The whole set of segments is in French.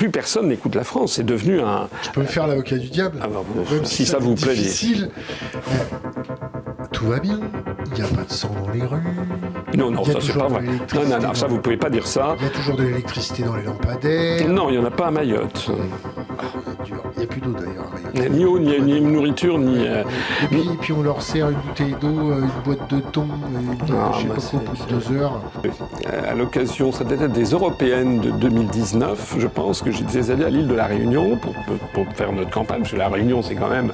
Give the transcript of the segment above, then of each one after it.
plus personne n'écoute la France. C'est devenu un... Je peux me faire l'avocat du diable. Même si ça vous plaît. Difficile. Tout va bien. Il n'y a pas de sang dans les rues. Non, ça c'est pas vrai. Non, ça vous pouvez pas dire ça. Il y a toujours de l'électricité dans les lampadaires. Non, il n'y en a pas à Mayotte. Il n'y a plus d'eau d'ailleurs à Mayotte. Ni eau, ni nourriture, ni... Et puis on leur sert une bouteille d'eau, une boîte de thon, je sais pas quoi, au bout de 2 heures. À l'occasion, ça devait être des européennes de 2019, je pense, que j'étais allé à l'île de la Réunion pour faire notre campagne, parce que la Réunion, c'est quand même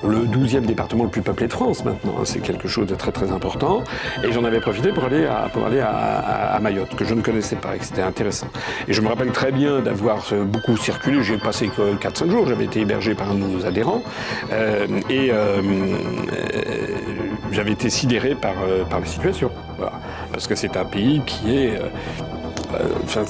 le 12e département le plus peuplé de France maintenant. C'est quelque chose de très très important. Et j'en avais profité pour aller à Mayotte, que je ne connaissais pas et que c'était intéressant. Et je me rappelle très bien d'avoir beaucoup circulé. J'ai passé 4-5 jours, j'avais été hébergé par un de nos adhérents. J'avais été sidéré par la situation. Voilà. Parce que c'est un pays qui est...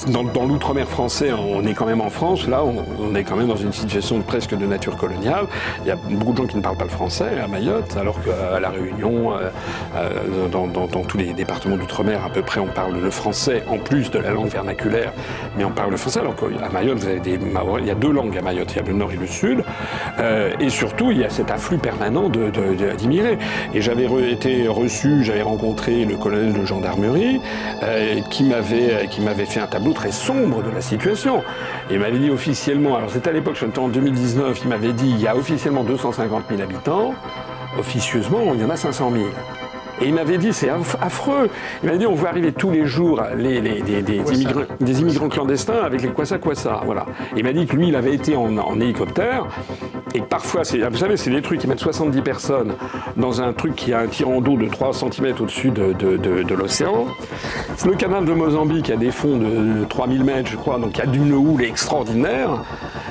dans l'outre-mer français, on est quand même en France, là on est quand même dans une situation presque de nature coloniale. Il y a beaucoup de gens qui ne parlent pas le français à Mayotte, alors qu'à La Réunion, dans tous les départements d'outre-mer, à peu près on parle le français, en plus de la langue vernaculaire, mais on parle le français, alors qu'à Mayotte, vous avez il y a 2 langues à Mayotte, il y a le nord et le sud, et surtout il y a cet afflux permanent d'immigrés. Et j'avais été reçu, j'avais rencontré le colonel de gendarmerie, qui m'avait fait un tableau très sombre de la situation. Et il m'avait dit officiellement, alors c'était à l'époque, j'étais en 2019, il m'avait dit il y a officiellement 250 000 habitants, officieusement il y en a 500 000. Et il m'avait dit, c'est affreux. Il m'avait dit, on voit arriver tous les jours des immigrants clandestins avec les kwassa-kwassa. Voilà. Et il m'a dit que lui, il avait été en hélicoptère. Et parfois, vous savez, c'est des trucs qui mettent 70 personnes dans un truc qui a un tirant d'eau de 3 cm au-dessus de l'océan. Le canal de Mozambique a des fonds de 3000 mètres, je crois, donc il y a d'une houle extraordinaire.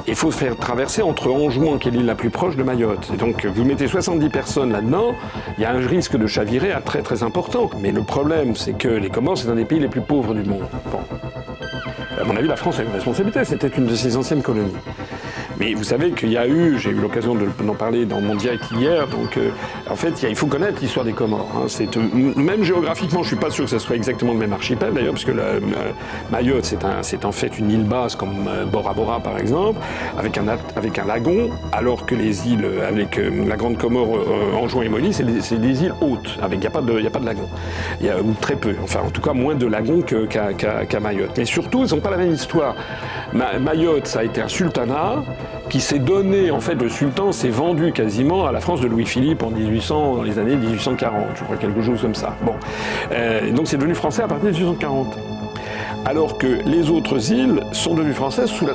Il faut se faire traverser entre Anjouan, qui est l'île la plus proche de Mayotte. Et donc, vous mettez 70 personnes là-dedans, il y a un risque de chavirer très très important. Mais le problème, c'est que les Comores, c'est un des pays les plus pauvres du monde. Bon. À mon avis, la France a une responsabilité, c'était une de ses anciennes colonies. Mais vous savez qu'il y a eu, j'ai eu l'occasion d'en parler dans mon direct hier, donc en fait il faut connaître l'histoire des Comores. Hein. Même géographiquement, je suis pas sûr que ce soit exactement le même archipel d'ailleurs, parce que Mayotte c'est en fait une île basse comme Bora Bora par exemple, avec un lagon, alors que les îles avec la Grande Comore, Anjouan et Molly, c'est des îles hautes, il n'y a pas de lagon, ou très peu, enfin en tout cas moins de lagons qu'à Mayotte. Mais surtout, ils n'ont pas la même histoire. Mayotte, ça a été un sultanat qui s'est donné, en fait, le sultan s'est vendu quasiment à la France de Louis-Philippe en 1800, dans les années 1840, je crois, quelque chose comme ça. Bon. Donc c'est devenu français à partir de 1840. Alors que les autres îles sont devenues françaises sous la